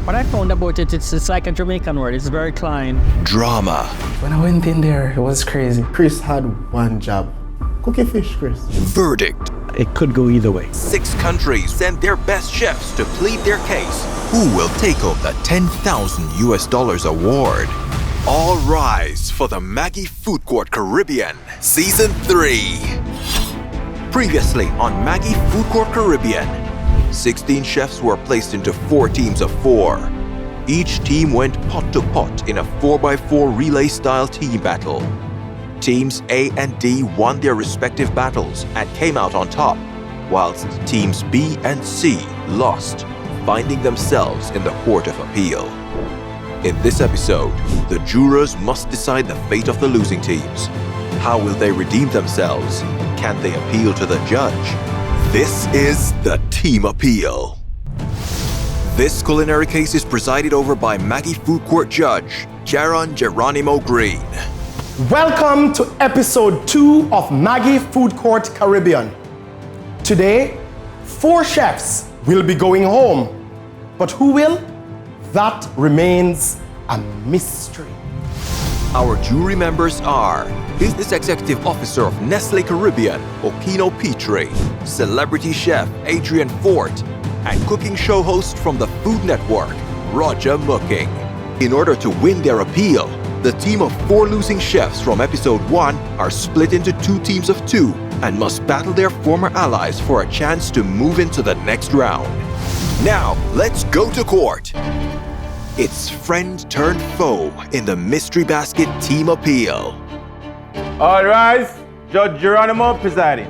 What I found about it, it's like a Jamaican word. It's very clean. Drama. When I went in there, it was crazy. Chris had one job. Cook a fish, Chris. Verdict. It could go either way. 6 countries send their best chefs to plead their case. Who will take home the $10,000 award? All rise for the Maggi Food Court Caribbean Season 3. Previously on Maggi Food Court Caribbean, 16 chefs were placed into 4 teams of 4. Each team went pot to pot in a 4x4 relay-style team battle. Teams A and D won their respective battles and came out on top, whilst teams B and C lost, finding themselves in the Court of Appeal. In this episode, the jurors must decide the fate of the losing teams. How will they redeem themselves? Can they appeal to the judge? This is the Team Appeal. This culinary case is presided over by Maggi Food Court Judge, Jaron Geronimo Green. Welcome to episode 2 of Maggi Food Court Caribbean. Today, 4 chefs will be going home. But who will? That remains a mystery. Our jury members are Business Executive Officer of Nestle Caribbean, Okino Petrie, Celebrity Chef Adrian Fort, and cooking show host from the Food Network, Roger Mooking. In order to win their appeal, the team of 4 losing chefs from episode 1 are split into 2 teams of 2 and must battle their former allies for a chance to move into the next round. Now, let's go to court. It's friend turned foe in the Mystery Basket Team Appeal. All rise. Judge Geronimo presiding.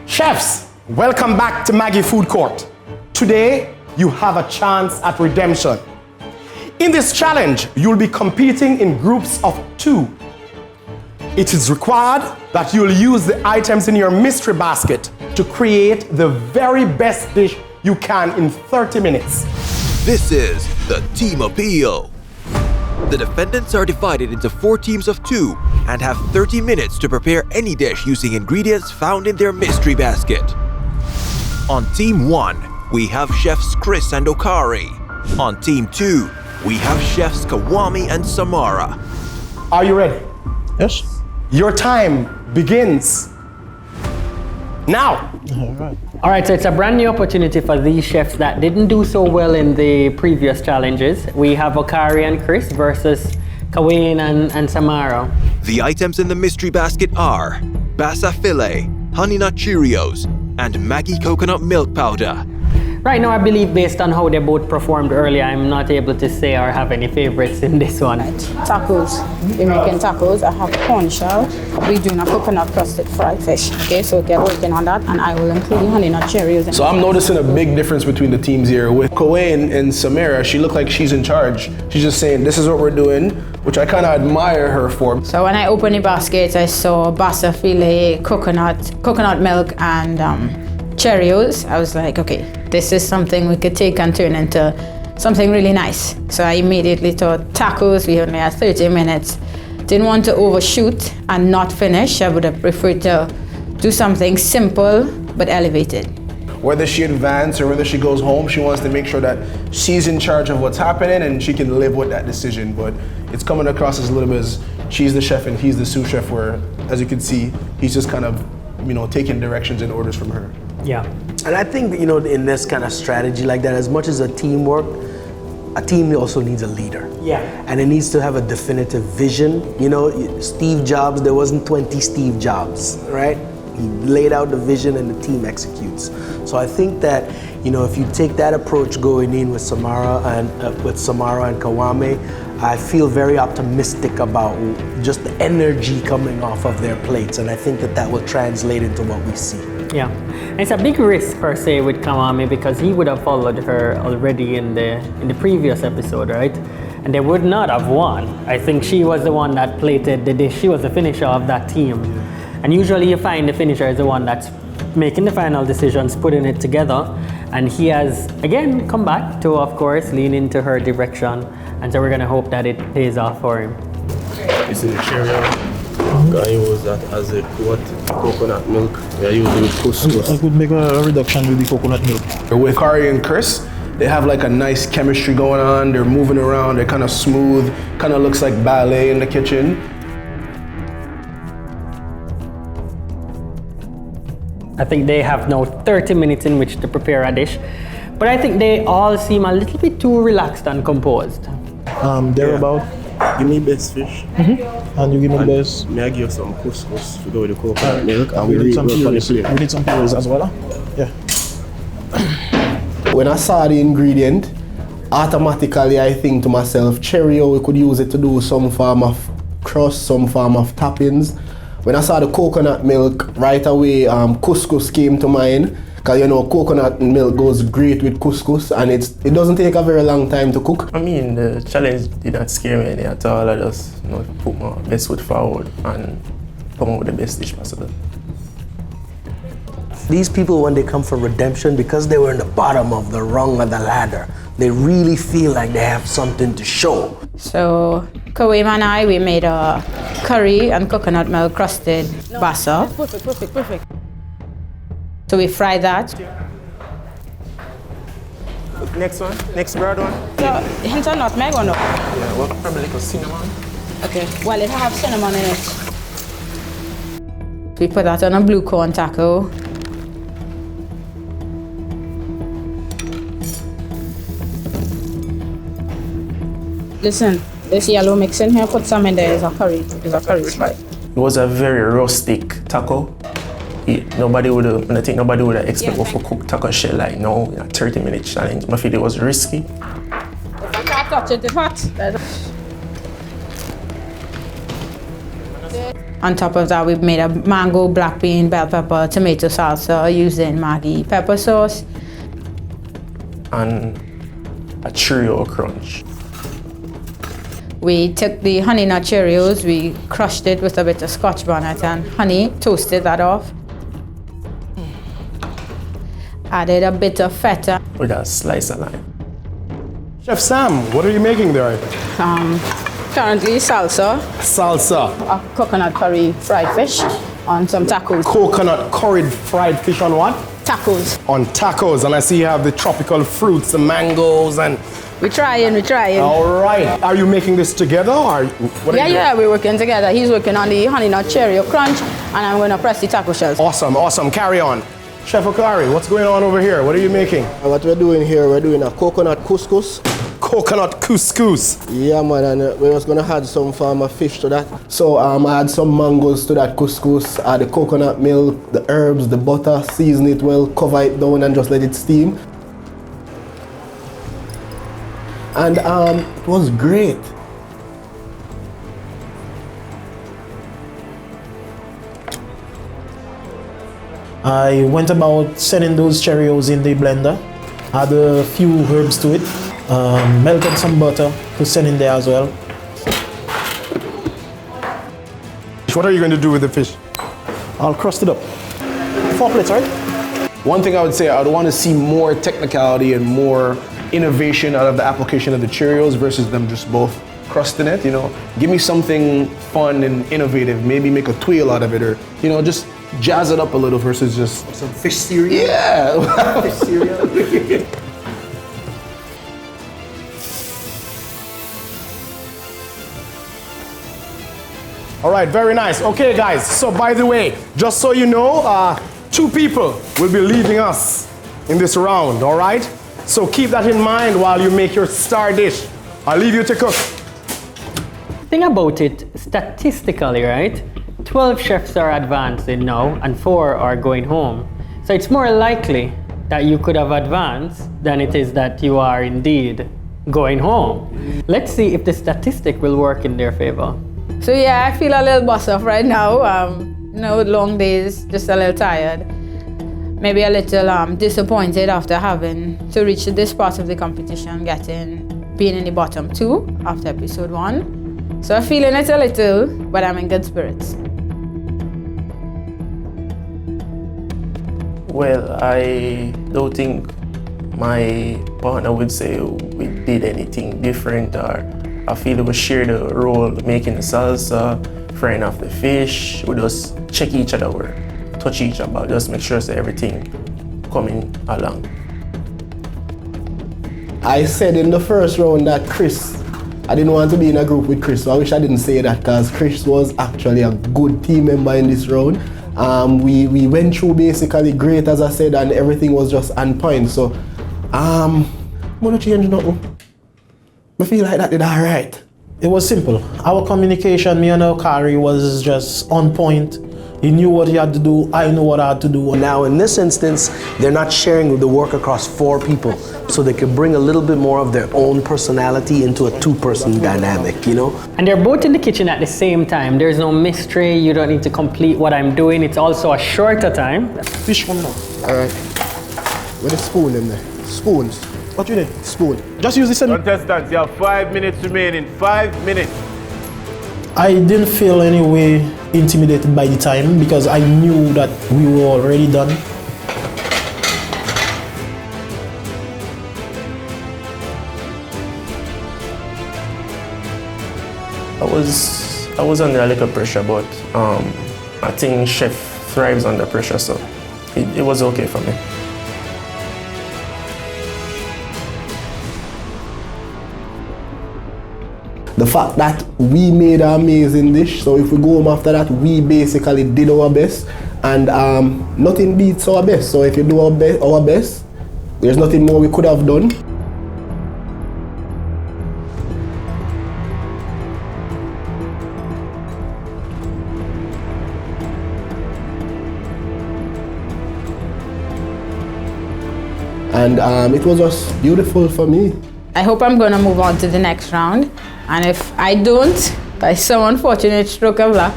Chefs, welcome back to Maggi Food Court. Today, you have a chance at redemption. In this challenge, you'll be competing in groups of 2. It is required that you'll use the items in your mystery basket to create the very best dish you can in 30 minutes. This is the Team Appeal. The defendants are divided into 4 teams of 2 and have 30 minutes to prepare any dish using ingredients found in their mystery basket. On Team 1, we have chefs Chris and Okari. On Team 2, we have chefs Kawami and Samara. Are you ready? Yes? Your time begins now. All right, so it's a brand new opportunity for these chefs that didn't do so well in the previous challenges. We have Okari and Chris versus Kawain and Samara. The items in the mystery basket are Bassa Filet, Honey Nut Cheerios, and Maggi Coconut Milk Powder. Right now, I believe based on how they both performed earlier, I'm not able to say or have any favorites in this one. Tacos, American tacos. I have corn shell. We're doing a coconut crusted fried fish. Okay, so get working on that, and I will include the honey nut Cheerios. So I'm noticing a big difference between the teams here. With Koane and Samara, she looked like she's in charge. She's just saying, this is what we're doing, which I kind of admire her for. So when I opened the basket, I saw Bassa Filet, coconut milk, and Cheerios. I was like, okay, this is something we could take and turn into something really nice. So I immediately thought tacos, we only had 30 minutes. Didn't want to overshoot and not finish. I would have preferred to do something simple but elevated. Whether she advances or whether she goes home, she wants to make sure that she's in charge of what's happening and she can live with that decision. But it's coming across as a little bit as she's the chef and he's the sous chef, where, as you can see, he's just kind of, taking directions and orders from her. Yeah. And I think, in this kind of strategy like that, as much as a team also needs a leader. Yeah. And it needs to have a definitive vision. Steve Jobs, there wasn't 20 Steve Jobs, right? He laid out the vision and the team executes. So I think that, if you take that approach going in with Samara and Kawame, I feel very optimistic about just the energy coming off of their plates, and I think that will translate into what we see. Yeah, and it's a big risk per se with Kawame because he would have followed her already in the previous episode, right? And they would not have won. I think she was the one that plated the dish. She was the finisher of that team. And usually you find the finisher is the one that's making the final decisions, putting it together. And he has, again, come back to, of course, lean into her direction. And so we're going to hope that it pays off for him. This is the cereal. I use that as a coconut milk. I use it with couscous. I could make a reduction with the coconut milk. With Kari and Chris, They have like a nice chemistry going on. They're moving around. They're kind of smooth. Kind of looks like ballet in the kitchen. I think they have now 30 minutes in which to prepare a dish, but I think they all seem a little bit too relaxed and composed. They're about, give me best fish, and you give me best. May I give you some couscous to go with the coconut milk, and we need some purees. We need some purees as well. Yeah. When I saw the ingredient, automatically I think to myself, Cheerio, we could use it to do some form of crust, some form of toppings. When I saw the coconut milk, right away couscous came to mind. Because you know, coconut milk goes great with couscous, and it doesn't take a very long time to cook. I mean, the challenge did not scare me any at all. I just put my best foot forward and come up with the best dish possible. These people, when they come for redemption, because they were in the bottom of the rung of the ladder, they really feel like they have something to show. So, Kawim and I, we made a curry and coconut milk crusted basa. Perfect. So we fry that. Next one, next broad one. So, hint of nutmeg or no? Yeah, well, probably a little cinnamon. Okay, well, it have cinnamon in it. We put that on a blue corn taco. Listen, this yellow mix in here, put some in there, is a curry spice. It was a very rustic taco. I think nobody would have expected for cook taco shell like now in a 30-minute challenge. I feel it was risky. If I can't touch it, it's hot. On top of that, we've made a mango, black bean, bell pepper, tomato salsa using Maggi pepper sauce. And a Cheerio crunch. We took the honey nut Cheerios, we crushed it with a bit of Scotch bonnet and honey, toasted that off. Added a bit of feta. With a slice of lime. Chef Sam, what are you making there? Currently salsa. Salsa. A coconut curry fried fish on some tacos. Coconut curried fried fish on what? Tacos. On tacos, and I see you have the tropical fruits, the mangoes, and... We're trying. All right. Are you making this together, or what? Yeah, we're working together. He's working on the honey nut Cheerio crunch, and I'm going to press the taco shells. Awesome. Carry on. Chef Okari, what's going on over here? What are you making? What we're doing here, we're doing a coconut couscous. Coconut couscous. Yeah, man, and we're just gonna add some form of fish to that. So I add some mangoes to that couscous, add the coconut milk, the herbs, the butter, season it well, cover it down and just let it steam. And it was great. I went about setting those Cheerios in the blender, add a few herbs to it, melted some butter to set in there as well. What are you going to do with the fish? I'll crust it up. 4 plates, right? One thing I would say, I would want to see more technicality and more innovation out of the application of the Cheerios versus them just both crusting it, you know. Give me something fun and innovative, maybe make a twirl out of it, or, you know, just jazz it up a little versus just... Some fish cereal? Yeah! Fish cereal? All right, very nice. Okay, guys, so by the way, just so you know, 2 people will be leaving us in this round, all right? So keep that in mind while you make your star dish. I'll leave you to cook. Think about it statistically, right? 12 chefs are advancing now and 4 are going home. So it's more likely that you could have advanced than it is that you are indeed going home. Let's see if the statistic will work in their favor. So yeah, I feel a little bust off right now. Long days, just a little tired. Maybe a little disappointed after having to reach this part of the competition, being in the bottom 2 after episode 1. So I'm feeling it a little, but I'm in good spirits. Well, I don't think my partner would say we did anything different, or I feel we share the role making the salsa, frying off the fish. We just check each other, or touch each other, just make sure that everything coming along. I said in the first round that I didn't want to be in a group with Chris, so I wish I didn't say that because Chris was actually a good team member in this round. We went through basically great, as I said, and everything was just on point. So, I'm gonna change nothing. I feel like that did all right. It was simple. Our communication, me and Okari, was just on point. He knew what he had to do, I knew what I had to do. Now in this instance, they're not sharing the work across 4 people, so they can bring a little bit more of their own personality into a 2-person dynamic, you know? And they're both in the kitchen at the same time. There's no mystery, you don't need to complete what I'm doing. It's also a shorter time. Fish from now. All right. With a spoon in there. Spoons. What you need? Spoon. Just use this. Contestants, you have 5 minutes remaining. 5 minutes. I didn't feel any way intimidated by the time because I knew that we were already done. I was under a little pressure, but I think chef thrives under pressure, so it was okay for me. The fact that we made an amazing dish, so if we go home after that, we basically did our best, and nothing beats our best. So if you do our best, there's nothing more we could have done. And it was just beautiful for me. I hope I'm gonna move on to the next round. And if I don't, by some unfortunate stroke of luck,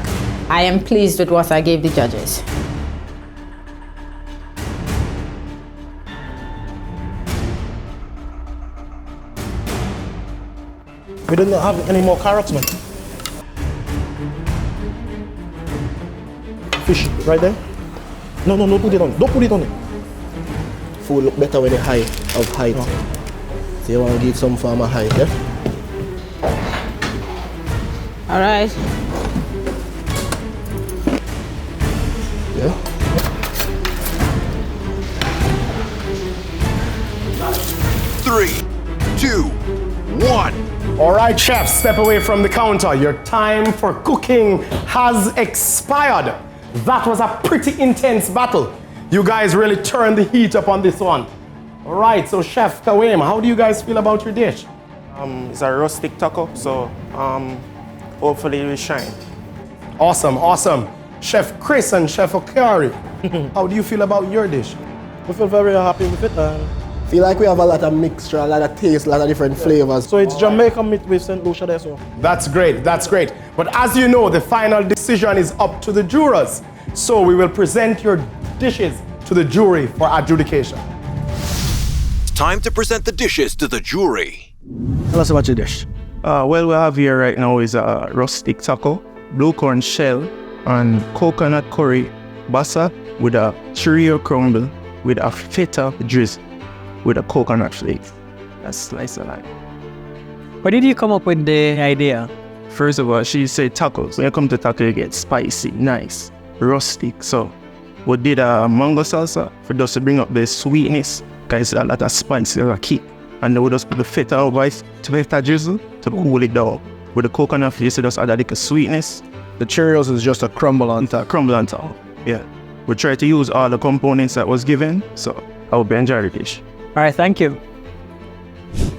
I am pleased with what I gave the judges. We didn't have any more carrots, man. Fish, right there. No, don't put it on. Don't put it on it. Food look better when it's high, of height. Oh. So you want to get some farmer height, yeah? All right. Yeah. Three, 2, 1. All right, chefs, step away from the counter. Your time for cooking has expired. That was a pretty intense battle. You guys really turned the heat up on this one. All right, so Chef Kawem, how do you guys feel about your dish? It's a rustic taco, so hopefully it will shine. Awesome, awesome. Chef Chris and Chef Okari, how do you feel about your dish? We feel very happy with it. Feel like we have a lot of mixture, a lot of taste, a lot of different flavors. So it's Jamaican meat with St. Lucia there, so. That's great, that's great. But as you know, the final decision is up to the jurors. So we will present your dishes to the jury for adjudication. Time to present the dishes to the jury. Tell us about your dish. Well, we have here right now is a rustic taco, blue corn shell, and coconut curry basa with a chorizo crumble with a feta drizzle with a coconut flake. That's slice of life. Where did you come up with the idea? First of all, she said tacos. When you come to taco, you get spicy, nice, rustic. So we did a mango salsa for just to bring up the sweetness, because a lot of spice is a kick. And then we just put the feta over it, feta drizzle to cool it down. With the coconut flake, you just add a little sweetness. The Cheerios is just a crumble on top. Crumble on top, yeah. We try to use all the components that was given, so I hope you enjoy the dish. All right, thank you.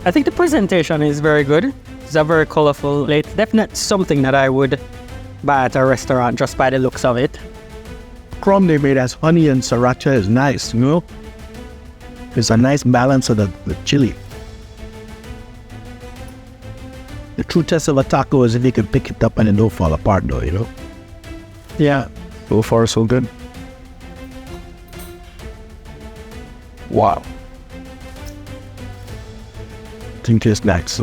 I think the presentation is very good. It's a very colorful plate. Definitely something that I would buy at a restaurant just by the looks of it. Crumb they made as honey and sriracha is nice, you know? It's a nice balance of the chili. The true test of a taco is if you can pick it up and it don't fall apart though, you know? Yeah. So far, so good. Wow. I think it's nice.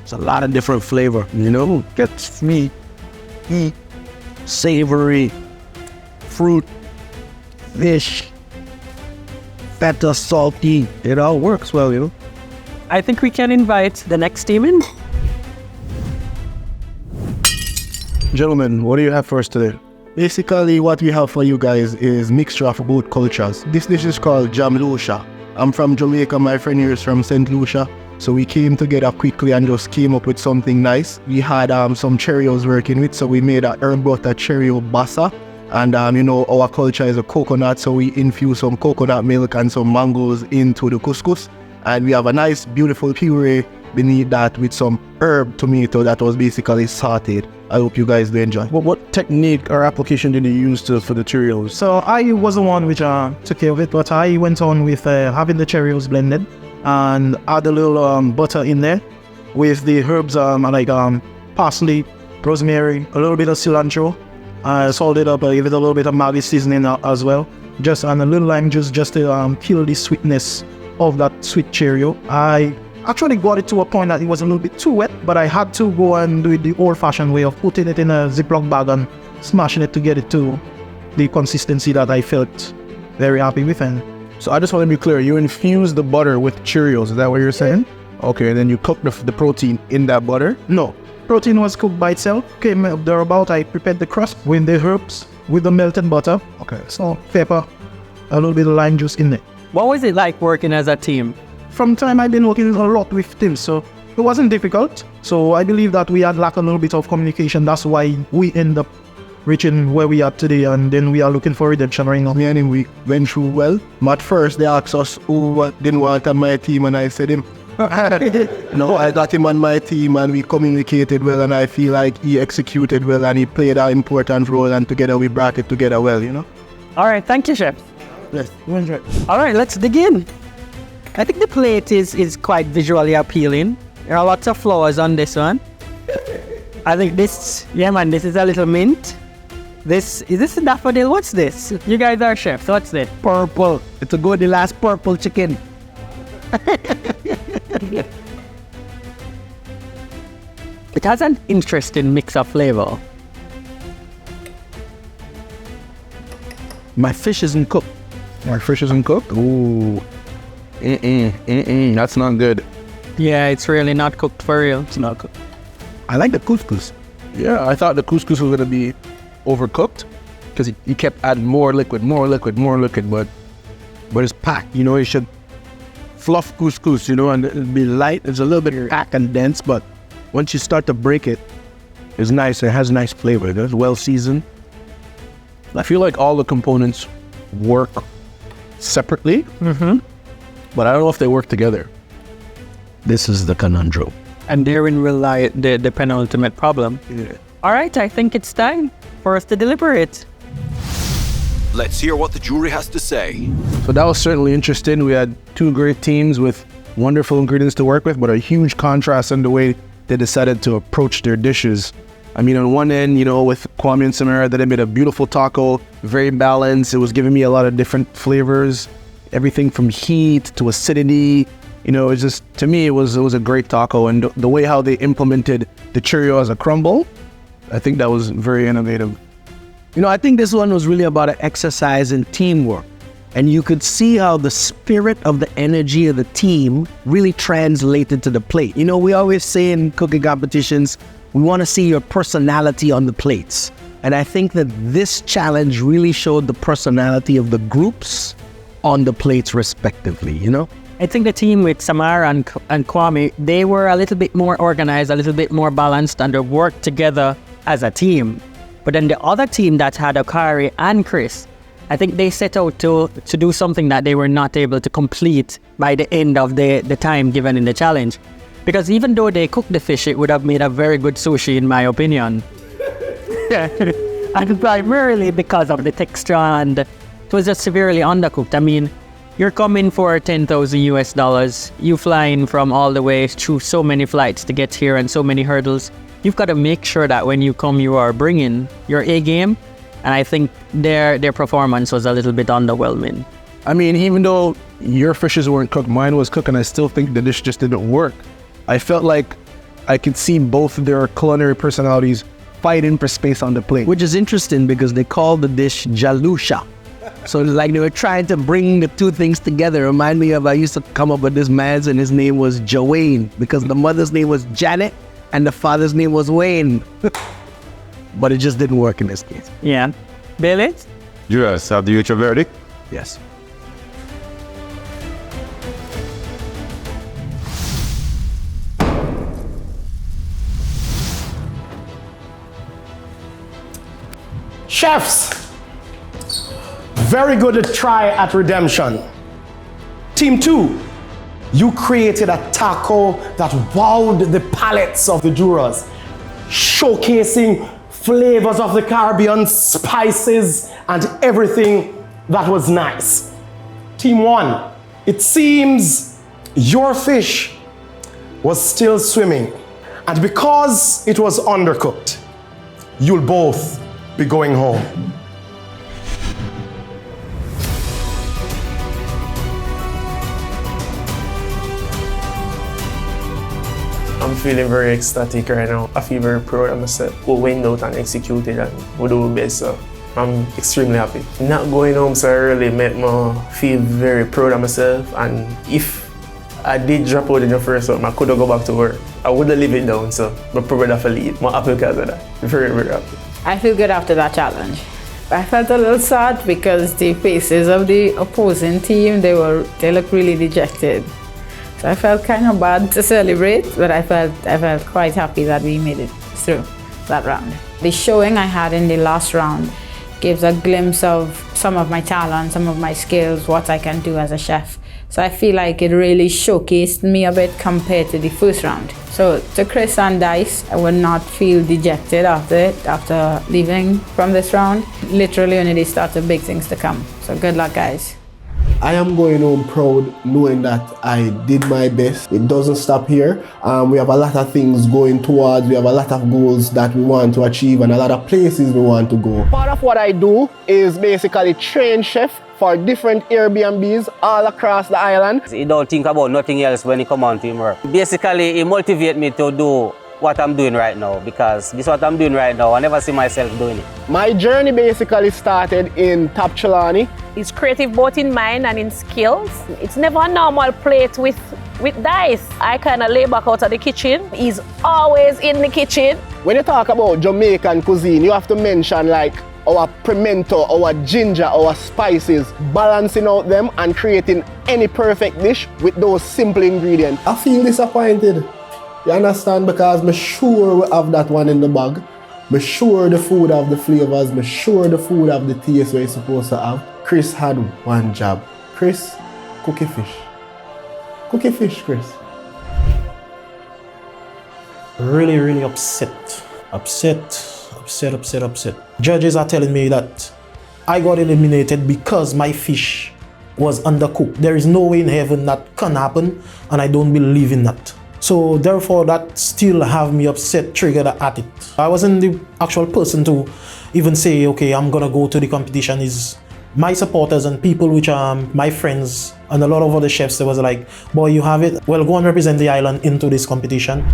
It's a lot of different flavor, you know? Gets meat, savory, fruit, fish, feta, salty. It all works well, you know? I think we can invite the next team in. Gentlemen, what do you have for us today? Basically, what we have for you guys is mixture of both cultures. This dish is called jamlusha. I'm from Jamaica, my friend here is from St. Lucia. So we came together quickly and just came up with something nice. We had some Cheerios working with, so we made a herb butter Cheerio bassa. And our culture is a coconut, so we infuse some coconut milk and some mangoes into the couscous. And we have a nice, beautiful puree beneath that with some herb tomato that was basically sauteed. I hope you guys do enjoy. What technique or application did you use for the Cheerios? So I was the one which took care of it, but I went on with having the Cheerios blended and add a little butter in there with the herbs like parsley, rosemary, a little bit of cilantro. I salt it up, I give it a little bit of Maggi seasoning as well. Just and a little lime juice just to kill the sweetness of that sweet Cheerio. I actually got it to a point that it was a little bit too wet, but I had to go and do it the old-fashioned way of putting it in a Ziploc bag and smashing it to get it to the consistency that I felt very happy with. And so I just want to be clear, you infuse the butter with Cheerios, is that what you're saying? Okay, and then you cook the protein in that butter? No, protein was cooked by itself. Came up thereabout, I prepared the crust with the herbs, with the melted butter. Okay. Salt, pepper, a little bit of lime juice in there. What was it like working as a team? From time I've been working a lot with teams, so it wasn't difficult. So I believe that we had lacked a little bit of communication. That's why we end up reaching where we are today, and then we are looking for redemption right now. Me and him, we went through well. At first, they asked us who didn't want on my team, and I said him. No, I got him on my team, and we communicated well, and I feel like he executed well, and he played an important role, and together we brought it together well, All right, thank you, Chef. Yes. All right, let's dig in. I think the plate is quite visually appealing. There are lots of flowers on this one. I think this is a little mint. Is this a daffodil? What's this? You guys are chefs. What's this? Purple. It's a good last purple chicken. It has an interesting mix of flavor. My fish isn't cooked. My fish isn't cooked? Ooh. That's not good. Yeah, it's really not cooked for real. It's not cooked. I like the couscous. Yeah, I thought the couscous was going to be overcooked because he kept adding more liquid, but it's packed. You should fluff couscous, and it'll be light. It's a little bit packed and dense, but once you start to break it, it's nice. It has nice flavor. It's well seasoned. I feel like all the components work separately, but I don't know if they work together. This is the conundrum. And therein will lie the penultimate problem. Yeah. All right, I think it's time for us to deliberate. Let's hear what the jury has to say. So that was certainly interesting. We had two great teams with wonderful ingredients to work with, but a huge contrast in the way they decided to approach their dishes. I mean, on one end, with Kwame and Samara, they made a beautiful taco, very balanced. It was giving me a lot of different flavors, everything from heat to acidity. It's just, to me, it was a great taco. And the way how they implemented the Cheerio as a crumble, I think that was very innovative. I think this one was really about an exercise in teamwork. And you could see how the spirit of the energy of the team really translated to the plate. We always say in cooking competitions, we want to see your personality on the plates. And I think that this challenge really showed the personality of the groups on the plates respectively, I think the team with Samara and Kwame, they were a little bit more organized, a little bit more balanced, and they worked together as a team. But then the other team that had Akari and Chris, I think they set out to do something that they were not able to complete by the end of the time given in the challenge. Because even though they cooked the fish, it would have made a very good sushi in my opinion. And primarily because of the texture, and it was just severely undercooked. I mean, you're coming for $10,000 US. You flying from all the way through so many flights to get here and so many hurdles. You've got to make sure that when you come, you are bringing your A game. And I think their performance was a little bit underwhelming. I mean, even though your fishes weren't cooked, mine was cooked, and I still think the dish just didn't work. I felt like I could see both of their culinary personalities fighting for space on the plate. Which is interesting because they called the dish Jalusha. So it's like they were trying to bring the two things together. Remind me of, I used to come up with this man's, and his name was Joanne, because the mother's name was Janet and the father's name was Wayne. But it just didn't work in this case. Yeah. Bailey? Yes, have you reached a verdict? Yes. Chefs, very good try at redemption. Team 2, you created a taco that wowed the palates of the jurors, showcasing flavors of the Caribbean, spices, and everything that was nice. Team 1, it seems your fish was still swimming, and because it was undercooked, you'll both be going home. I'm feeling very ecstatic right now. I feel very proud of myself. We went out and executed and we do our best, so I'm extremely happy. Not going home so early made me feel very proud of myself, and if I did drop out in the first one, I couldn't go back to work. I wouldn't leave it down, so I'm probably have to leave. I'm happy because of that. Very, very happy. I feel good after that challenge. I felt a little sad because the faces of the opposing team, they looked really dejected. So I felt kind of bad to celebrate, but I felt quite happy that we made it through that round. The showing I had in the last round gives a glimpse of some of my talent, some of my skills, what I can do as a chef. So I feel like it really showcased me a bit compared to the first round. So to Chris and Dice, I would not feel dejected after leaving from this round. Literally only they started big things to come. So good luck, guys. I am going home proud knowing that I did my best. It doesn't stop here. We have a lot of things going towards. We have a lot of goals that we want to achieve and a lot of places we want to go. Part of what I do is basically train chefs for different Airbnbs all across the island. You don't think about nothing else when you come on to work. Basically, it motivates me to do what I'm doing right now, because this is what I'm doing right now. I never see myself doing it. My journey basically started in Top Chelani. He's creative both in mind and in skills. It's never a normal plate with Dice. I kind of lay back out of the kitchen. He's always in the kitchen. When you talk about Jamaican cuisine, you have to mention like our pimento, our ginger, our spices, balancing out them and creating any perfect dish with those simple ingredients. I feel disappointed. You understand? Because I'm sure we have that one in the bag. I'm sure the food have the flavors. I'm sure the food have the taste where it's supposed to have. Chris had one job. Chris, cook a fish. Cook a fish, Chris. Really, really upset. Upset. Judges are telling me that I got eliminated because my fish was undercooked. There is no way in heaven that can happen, and I don't believe in that. So therefore, that still have me upset, triggered at it. I wasn't the actual person to even say, okay, I'm gonna go to the competition. Is my supporters and people which are my friends and a lot of other chefs, they was like, boy, you have it. Well, go and represent the island into this competition.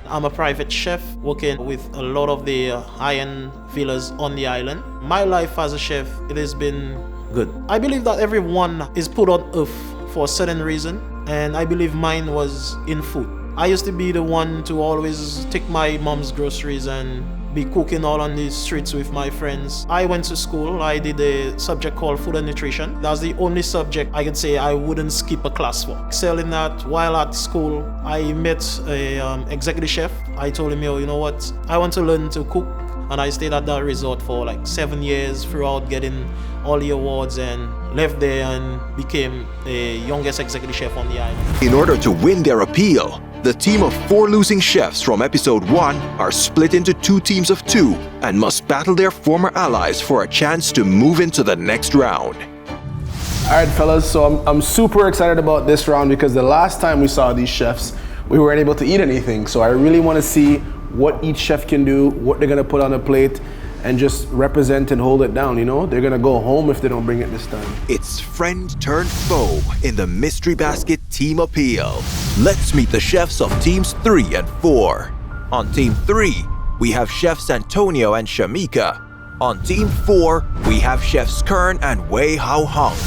I'm a private chef working with a lot of the high-end villas on the island. My life as a chef, it has been good. I believe that everyone is put on earth for a certain reason, and I believe mine was in food. I used to be the one to always take my mom's groceries and be cooking all on the streets with my friends. I went to school. I did a subject called food and nutrition. That's the only subject I could say I wouldn't skip a class for. Excelling that, while at school, I met a executive chef. I told him, yo, you know what? I want to learn to cook. And I stayed at that resort for like 7 years throughout getting all the awards, and left there and became the youngest executive chef on the island. In order to win their appeal, the team of 4 losing chefs from episode 1 are split into 2 teams of 2 and must battle their former allies for a chance to move into the next round. All right, fellas, so I'm super excited about this round because the last time we saw these chefs, we weren't able to eat anything. So I really want to see what each chef can do, what they're going to put on a plate, and just represent and hold it down, you know? They're gonna go home if they don't bring it this time. It's friend turned foe in the Mystery Basket Team Appeal. Let's meet the chefs of teams 3 and 4. On team 3, we have chefs Antonio and Shamika. On team 4, we have chefs Kern and Wei Hao Hung.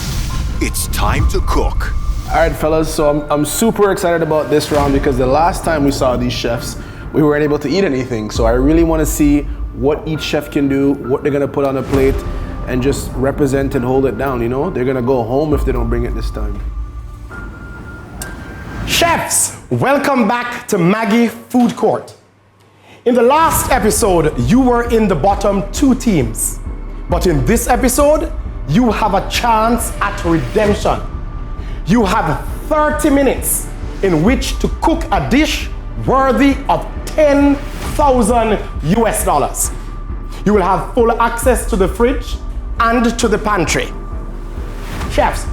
It's time to cook. All right, fellas, so I'm super excited about this round because the last time we saw these chefs, we weren't able to eat anything. So I really wanna see what each chef can do, what they're gonna put on a plate, and just represent and hold it down, you know? They're gonna go home if they don't bring it this time. Chefs, welcome back to Maggi Food Court. In the last episode, you were in the bottom 2 teams. But in this episode, you have a chance at redemption. You have 30 minutes in which to cook a dish worthy of 10,000 US dollars. You will have full access to the fridge and to the pantry. Chefs,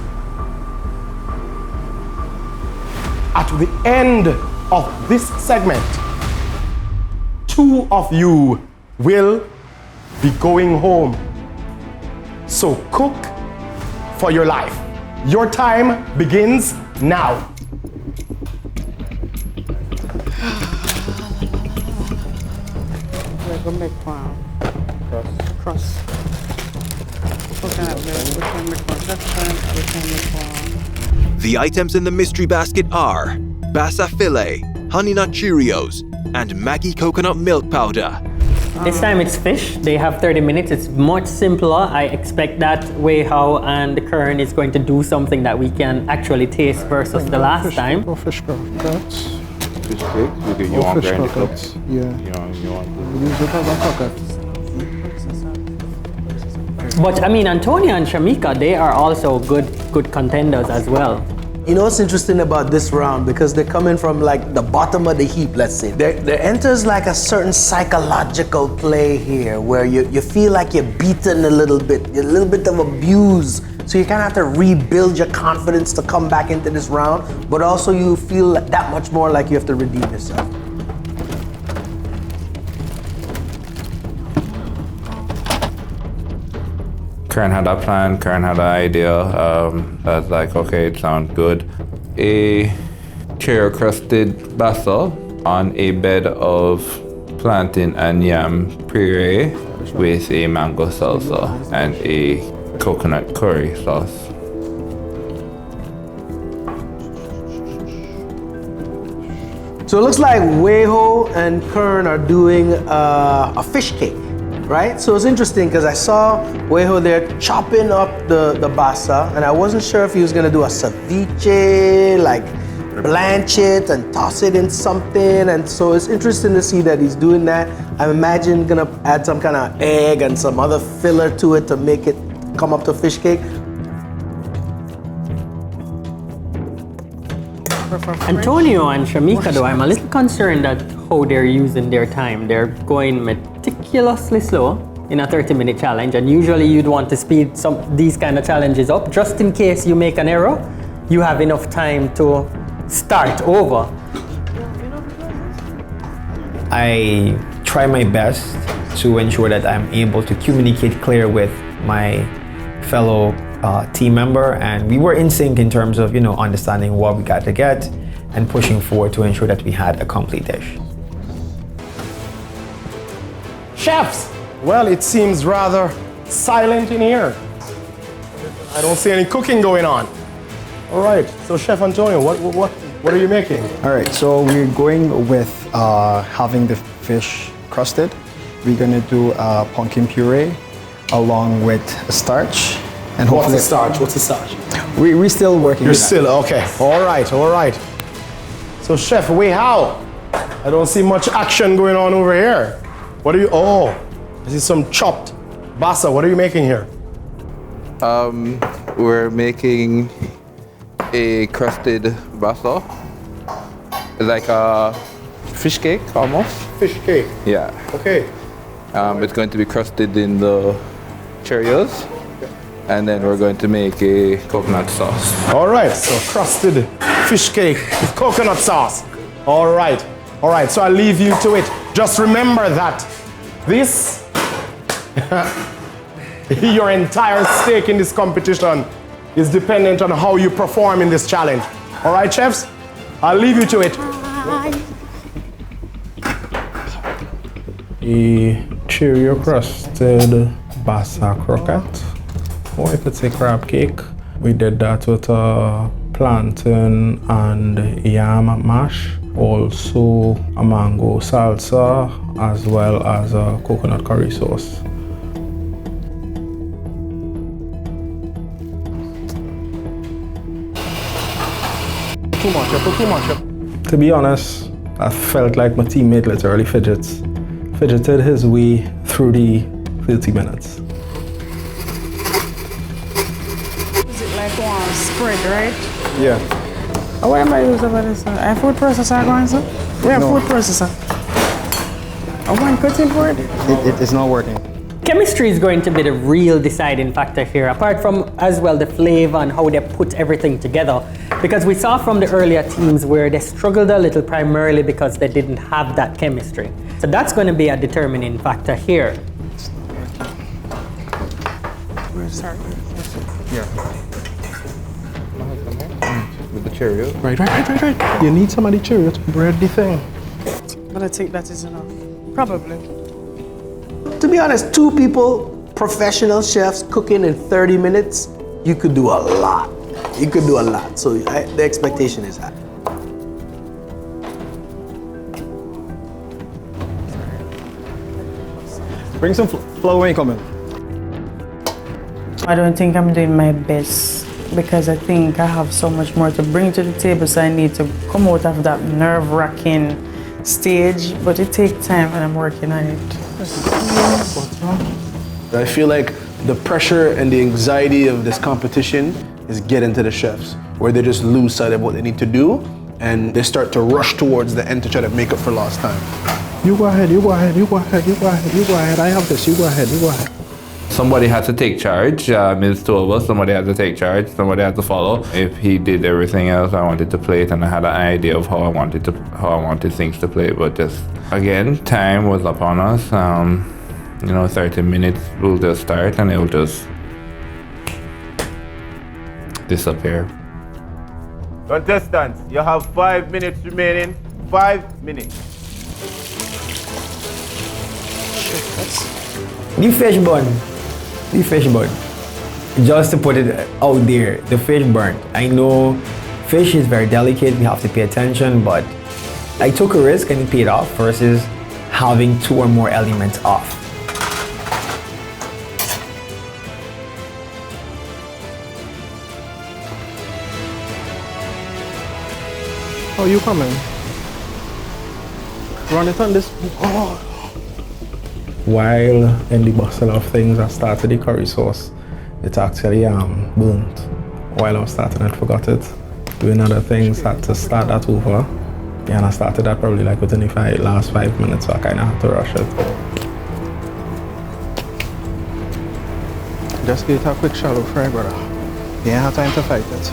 at the end of this segment, 2 of you will be going home. So cook for your life. Your time begins now. We're gonna make cross. The items in the mystery basket are Bassa Filet, Honey Nut Cheerios, and Maggi Coconut Milk Powder. This time it's fish. They have 30 minutes. It's much simpler. I expect that Wei Hao and Kern is going to do something that we can actually taste versus the last time. Fish croquettes. Fish cake? You want fish ground croquettes. cups? Yeah. You want Use it as a croquette. But I mean, Antonia and Shamika, they are also good contenders as well. You know what's interesting about this round, because they're coming from like the bottom of the heap, let's say. There enters like a certain psychological play here where you feel like you're beaten a little bit of abuse. So you kind of have to rebuild your confidence to come back into this round, but also you feel that much more like you have to redeem yourself. Karen had a plan, Karen had an idea. I was like, okay, it sounds good. A cherry crusted basil on a bed of plantain and yam puree with a mango salsa and a coconut curry sauce. So it looks like Wei Hao and Kern are doing a fish cake, right? So it's interesting because I saw Wei Hao there chopping up the bassa, and I wasn't sure if he was gonna do a ceviche, like blanch it and toss it in something. And so it's interesting to see that he's doing that. I imagine gonna add some kind of egg and some other filler to it to make it come up to fish cake. Antonio and Shamika, though, I'm a little concerned at how they're using their time. They're going meticulously slow in a 30-minute challenge, and usually you'd want to speed these kind of challenges up just in case you make an error. You have enough time to start over. I try my best to ensure that I'm able to communicate clear with my fellow team member, and we were in sync in terms of understanding what we got to get and pushing forward to ensure that we had a complete dish. Chefs, well, it seems rather silent in here. I don't see any cooking going on. All right, so Chef Antonio, what are you making? All right, so we're going with having the fish crusted. We're gonna do pumpkin puree along with starch. And What's the starch? We're still working. You're still, okay. All right. So Chef Wei Hao, I don't see much action going on over here. What are you, this is some chopped bassa. What are you making here? We're making a crusted basil. It's like a fish cake almost. Fish cake? Yeah. Okay. It's going to be crusted in the Cheerios. And then we're going to make a coconut sauce. All right, so crusted fish cake with coconut sauce. All right, so I'll leave you to it. Just remember that this, your entire stake in this competition is dependent on how you perform in this challenge. All right, chefs? I'll leave you to it. A Cheerio crusted bassa croquette. Or you could say crab cake. We did that with a plantain and yam mash. Also a mango salsa as well as a coconut curry sauce. Too much. To be honest, I felt like my teammate literally fidgeted his way through the 30 minutes. bread, right? Yeah. What am I using for this? I have food processor going, sir? We have food processor. I want cutting board. It's not working. Chemistry is going to be the real deciding factor here, apart from as well the flavor and how they put everything together. Because we saw from the earlier teams where they struggled a little primarily because they didn't have that chemistry. So that's going to be a determining factor here. Sorry. Yeah. With the Cheerios. Right. You need some of the Cheerios to bread the thing. But I think that is enough. Probably. To be honest, 2 people, professional chefs, cooking in 30 minutes, you could do a lot. You could do a lot. So the expectation is that. Bring some flour when you come in. I don't think I'm doing my best because I think I have so much more to bring to the table, so I need to come out of that nerve-wracking stage, but it takes time and I'm working on it. I feel like the pressure and the anxiety of this competition is getting to the chefs, where they just lose sight of what they need to do and they start to rush towards the end to try to make up for lost time. You go ahead. I have this. You go ahead. Somebody had to take charge. It's 2 of us. Somebody had to take charge. Somebody had to follow. If he did everything else, I wanted to play it, and I had an idea of how I wanted things to play. But just again, time was upon us. 30 minutes will just start, and it will just disappear. Contestants, you have 5 minutes remaining. 5 minutes. The fish bun. Just to put it out there, the fish burnt. I know fish is very delicate, we have to pay attention, but I took a risk and it paid off versus having 2 or more elements off. How you coming? Run it on this. Oh. While in the bustle of things, I started the curry sauce. It actually burnt. While I was starting, I forgot it. Doing other things, had to start that over. Yeah, and I started that probably like within the last 5 minutes, so I kind of had to rush it. Just get a quick shallow fry, brother. You ain't have time to fight it.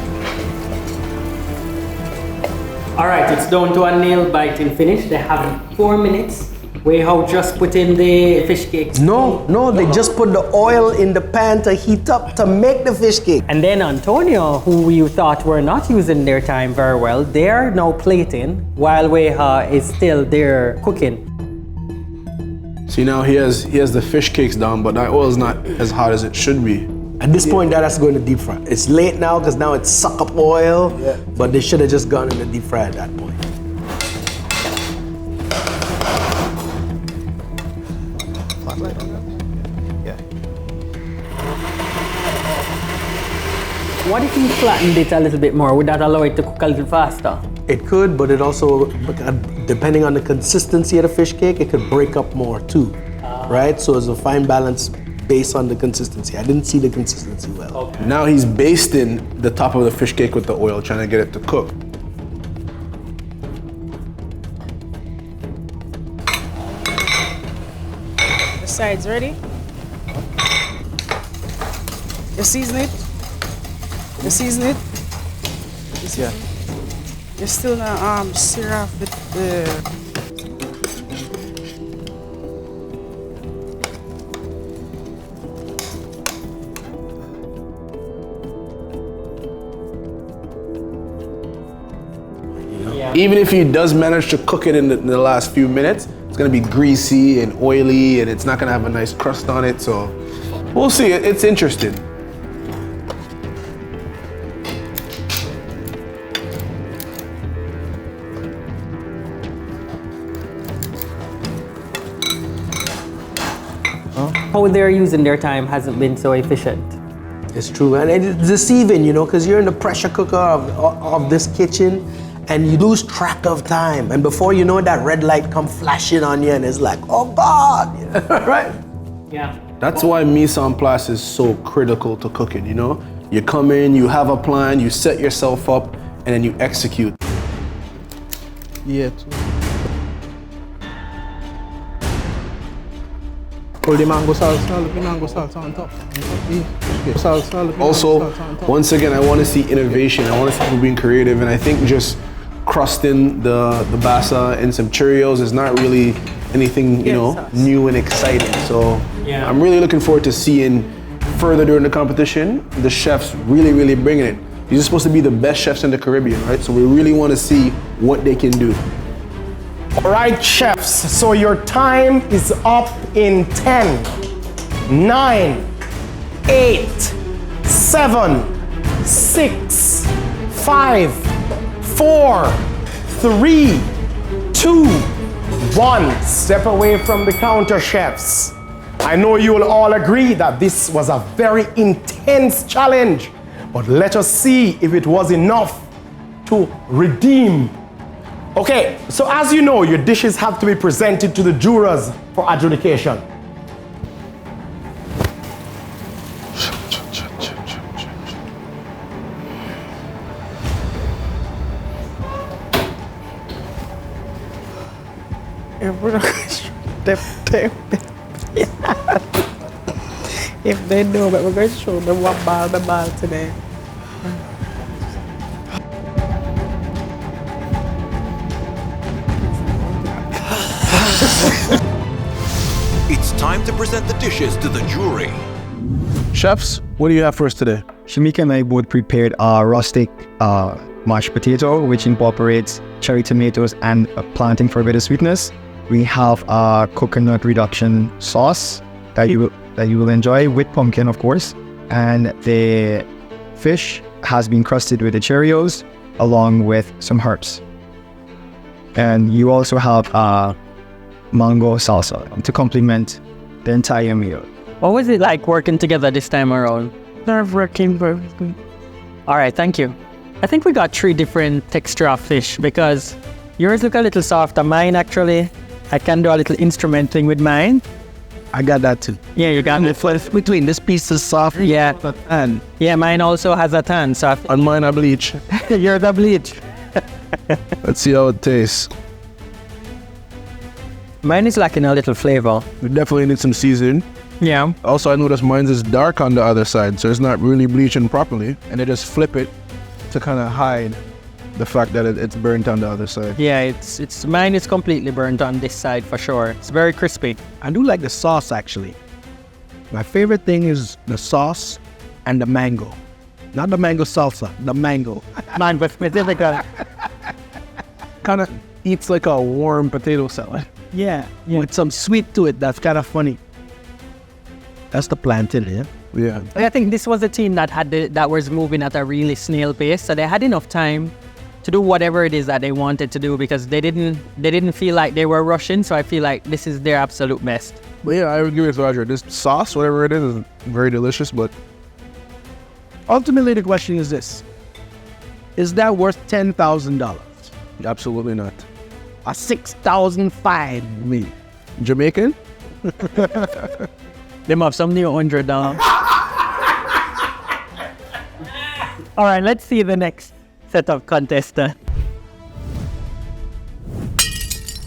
All right, it's down to a nail biting finish. They have 4 minutes. How just put in the fish cakes? No, they just put the oil in the pan to heat up to make the fish cake. And then Antonio, who you thought were not using their time very well, they are now plating while Weha is still there cooking. See, now he has the fish cakes down, but that oil is not as hot as it should be. At this point, that's going to deep fry. It's late now because now it's suck up oil, but they should have just gone in the deep fry at that point. What if you flattened it a little bit more? Would that allow it to cook a little faster? It could, but it also, depending on the consistency of the fish cake, it could break up more too, right? So it's a fine balance based on the consistency. I didn't see the consistency well. Okay. Now he's basting the top of the fish cake with the oil, trying to get it to cook. The sides ready? You season it? You season it? Yeah. You still not sear off the Even if he does manage to cook it in the last few minutes, it's gonna be greasy and oily and it's not gonna have a nice crust on it, so we'll see. It's interesting. How they're using their time hasn't been so efficient. It's true, and it's deceiving, because you're in the pressure cooker of this kitchen, and you lose track of time. And before you know it, that red light come flashing on you, and it's like, oh God, right? Yeah. That's why mise en place is so critical to cooking, You come in, you have a plan, you set yourself up, and then you execute. Yeah. Pull the mango salsa, look the mango salsa on top. Salsa, look the Also, mango salsa on top. once again, I want to see innovation. I want to see people being creative, and I think just crusting the basa in some Cheerios is not really anything, new and exciting. So I'm really looking forward to seeing further during the competition, the chefs really bringing it. These are supposed to be the best chefs in the Caribbean, right? So we really want to see what they can do. All right, chefs, so your time is up in 10, 9, 8, 7, 6, 5, 4, 3, 2, 1. Step away from the counter, chefs. I know you will all agree that this was a very intense challenge, but let us see if it was enough to redeem. Okay, so as you know, your dishes have to be presented to the jurors for adjudication. If they know, but we're going to show them what ball the ball today. It's time to present the dishes to the jury. Chefs, what do you have for us today? Shamika and I both prepared a rustic mashed potato, which incorporates cherry tomatoes and a plantain for a bit of sweetness. We have a coconut reduction sauce that you will enjoy with pumpkin, of course. And the fish has been crusted with the Cheerios along with some herbs. And you also have mango salsa to complement the entire meal. What was it like working together this time around? Nerve-wracking, but it was good. All right, thank you. I think we got 3 different texture of fish because yours look a little softer. Mine actually, I can do a little instrument thing with mine. I got that too. Yeah, you got it. Between this piece is soft, yeah, and yeah, mine also has a tan. So on mine I bleach. You're the bleach. Let's see how it tastes. Mine is lacking a little flavor. We definitely need some seasoning. Yeah. Also, I noticed mine is dark on the other side, so it's not really bleaching properly. And they just flip it to kind of hide the fact that it's burnt on the other side. Yeah, it's mine is completely burnt on this side for sure. It's very crispy. I do like the sauce actually. My favorite thing is the sauce and the mango. Not the mango salsa, the mango. Mango specifically. Kind of eats like a warm potato salad. Yeah. With some sweet to it that's kind of funny. That's the plantain, yeah? Yeah. I think this was a team that was moving at a really snail pace, so they had enough time to do whatever it is that they wanted to do because they didn't feel like they were rushing. So I feel like this is their absolute best. But yeah, I agree with Roger. This sauce, whatever it is very delicious, but ultimately the question is this. Is that worth $10,000? Absolutely not. A $6,005 me. Jamaican? They have some new $100. All right, let's see the next set of contestants.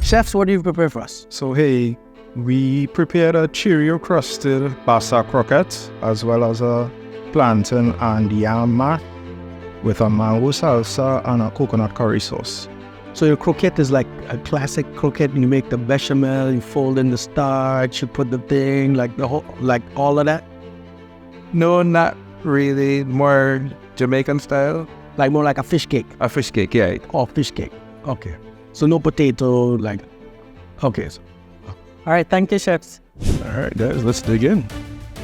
Chefs, what do you prepare for us? So hey, we prepared a Cheerio crusted basa croquette as well as a plantain and yam mash with a mango salsa and a coconut curry sauce. So your croquette is like a classic croquette. You make the bechamel, you fold in the starch, you put the thing, like the whole, like all of that? No, not really. More Jamaican style. Like more like a fish cake? A fish cake, yeah. Oh, fish cake. Okay. So no potato, like, okay. All right, thank you, chefs. All right, guys, let's dig in.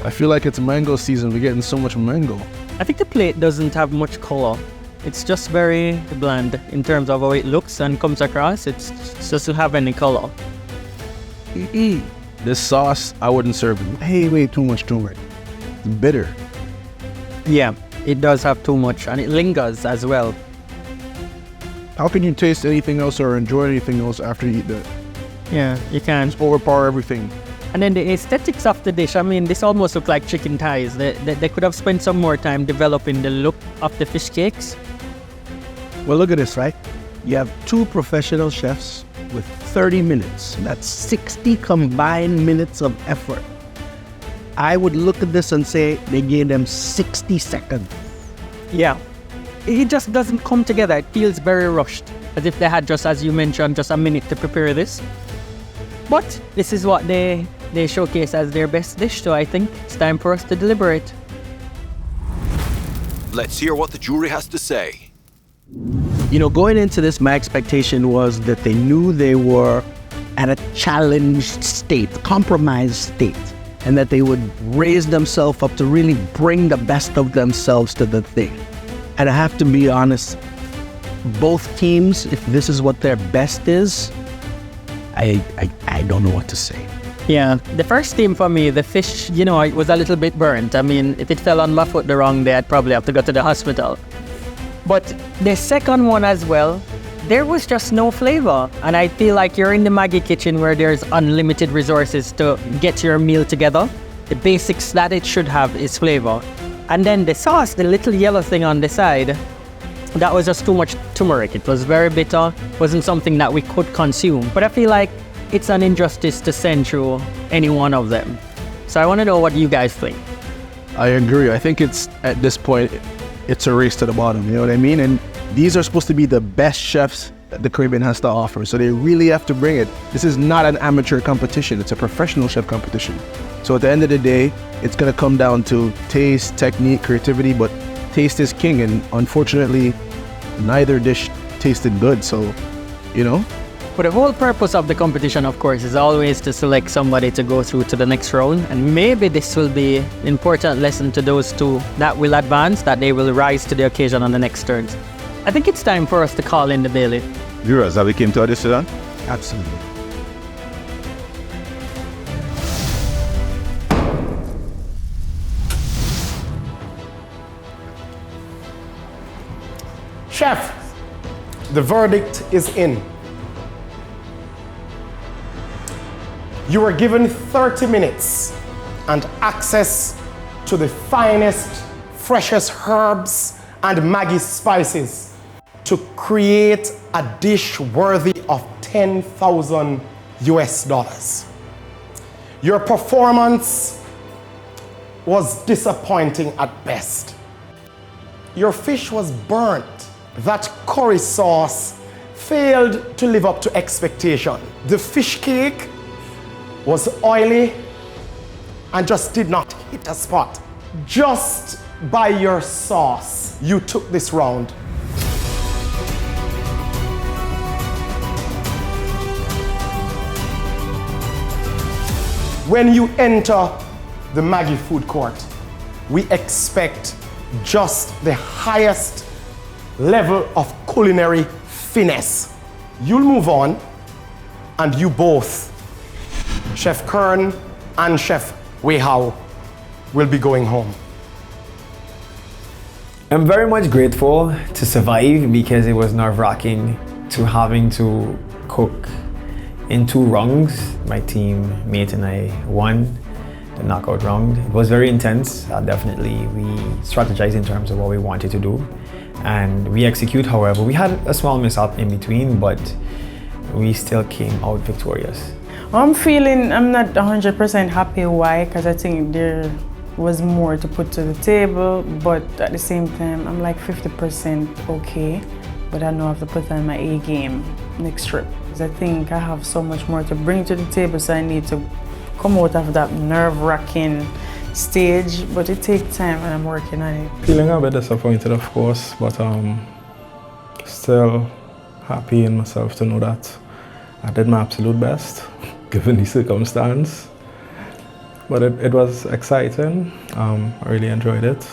I feel like it's mango season. We're getting so much mango. I think the plate doesn't have much color. It's just very bland in terms of how it looks and comes across. It doesn't have any color. This sauce, I wouldn't serve it. Hey, wait, too much turmeric. It's bitter. Yeah, it does have too much and it lingers as well. How can you taste anything else or enjoy anything else after you eat that? Yeah, you can. Just overpower everything. And then the aesthetics of the dish, I mean, this almost look like chicken thighs. They could have spent some more time developing the look of the fish cakes. Well, look at this, right? You have 2 professional chefs with 30 minutes. That's 60 combined minutes of effort. I would look at this and say they gave them 60 seconds. Yeah, it just doesn't come together. It feels very rushed, as if they had just, as you mentioned, just a minute to prepare this. But this is what they showcase as their best dish, so I think it's time for us to deliberate. Let's hear what the jury has to say. You know, going into this, my expectation was that they knew they were at a challenged state, compromised state, and that they would raise themselves up to really bring the best of themselves to the thing. And I have to be honest, both teams, if this is what their best is, I don't know what to say. Yeah, the first team for me, the fish, you know, it was a little bit burnt. I mean, if it fell on my foot the wrong day, I'd probably have to go to the hospital. But the second one as well, there was just no flavor. And I feel like you're in the Maggi kitchen where there's unlimited resources to get your meal together. The basics that it should have is flavor. And then the sauce, the little yellow thing on the side, that was just too much turmeric. It was very bitter, wasn't something that we could consume. But I feel like it's an injustice to send through any one of them. So I want to know what you guys think. I agree. I think it's, at this point, it's a race to the bottom, you know what I mean? And these are supposed to be the best chefs that the Caribbean has to offer, so they really have to bring it. This is not an amateur competition, it's a professional chef competition. So at the end of the day, it's gonna come down to taste, technique, creativity, but taste is king, and unfortunately, neither dish tasted good, so, you know? But the whole purpose of the competition, of course, is always to select somebody to go through to the next round. And maybe this will be an important lesson to those 2 that will advance, that they will rise to the occasion on the next turns. I think it's time for us to call in the bailiff. Viewers, have we came to a decision? Absolutely. Chef, the verdict is in. You were given 30 minutes and access to the finest, freshest herbs and Maggi spices to create a dish worthy of $10,000 US. Your performance was disappointing at best. Your fish was burnt. That curry sauce failed to live up to expectation. The fish cake was oily and just did not hit a spot. Just by your sauce, you took this round. When you enter the Maggi Food Court, we expect just the highest level of culinary finesse. You'll move on, and you both, Chef Kern and Chef Weihao, will be going home. I'm very much grateful to survive because it was nerve-wracking to having to cook in 2 rounds. My teammate and I won the knockout round. It was very intense. Definitely, we strategized in terms of what we wanted to do, and we execute. However, we had a small mishap in between, but we still came out victorious. I'm not 100% happy. Why? Because I think there was more to put to the table, but at the same time, I'm like 50% okay. But I know I have to put on my A game next trip. Because I think I have so much more to bring to the table, so I need to come out of that nerve-wracking stage. But it takes time, and I'm working on it. Feeling a bit disappointed, of course, but still happy in myself to know that I did my absolute best, given the circumstance. But it was exciting. I really enjoyed it.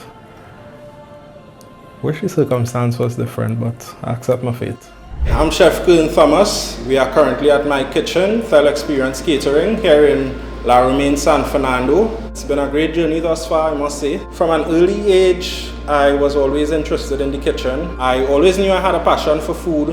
Wish the circumstance was different, but I accept my fate. I'm Chef Kern Thomas. We are currently at my kitchen, Fell Experience Catering, here in La Romaine, San Fernando. It's been a great journey thus far, I must say. From an early age, I was always interested in the kitchen. I always knew I had a passion for food.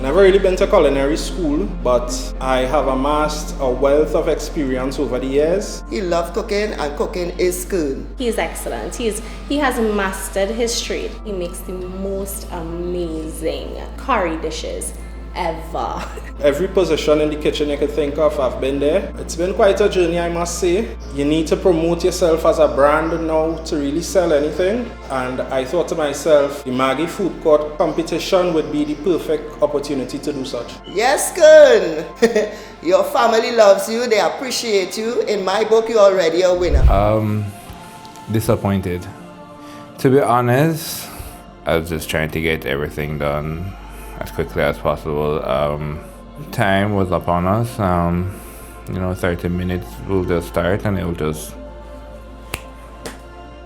Never really been to culinary school, but I have amassed a wealth of experience over the years. He loves cooking, and cooking is good. He's excellent. He has mastered his trade. He makes the most amazing curry dishes ever. Every position in the kitchen you could think of, I've been there. It's been quite a journey, I must say. You need to promote yourself as a brand now to really sell anything. And I thought to myself, the Maggi Food Court competition would be the perfect opportunity to do such. Yes, good. Your family loves you, they appreciate you. In my book, you're already a winner. Disappointed. To be honest, I was just trying to get everything done as quickly as possible. Time was upon us. 30 minutes will just start and it will just...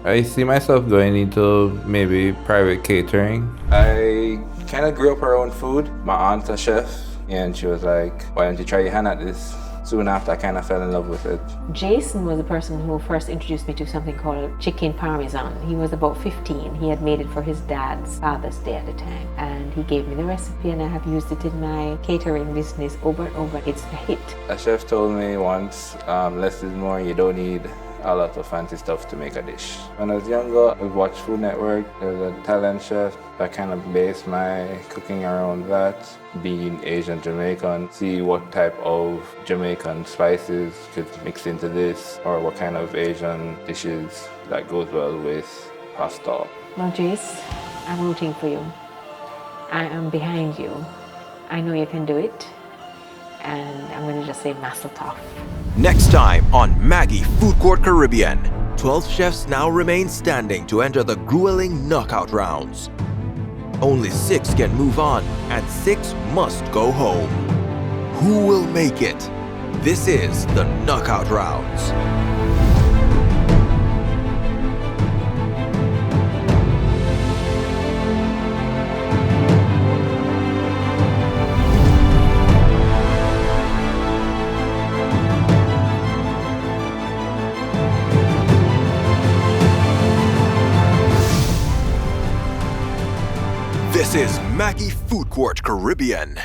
I see myself going into maybe private catering. I kind of grew up around food. My aunt's a chef and she was like, why don't you try your hand at this? Soon after, I kind of fell in love with it. Jason was the person who first introduced me to something called chicken parmesan. He was about 15. He had made it for his dad's Father's Day at the time. And he gave me the recipe and I have used it in my catering business over and over. It's a hit. A chef told me once, less is more, you don't need a lot of fancy stuff to make a dish. When I was younger, I watched Food Network. There was a talent chef. I kind of based my cooking around that. Being Asian Jamaican, see what type of Jamaican spices could mix into this, or what kind of Asian dishes that goes well with pasta. Well, Jace, I'm rooting for you. I am behind you. I know you can do it. And I'm going to just say mazel tov. Next time on Maggi Food Court Caribbean, 12 chefs now remain standing to enter the grueling knockout rounds. Only 6 can move on and 6 must go home. Who will make it? This is the knockout rounds. This is Maggi Food Court Caribbean.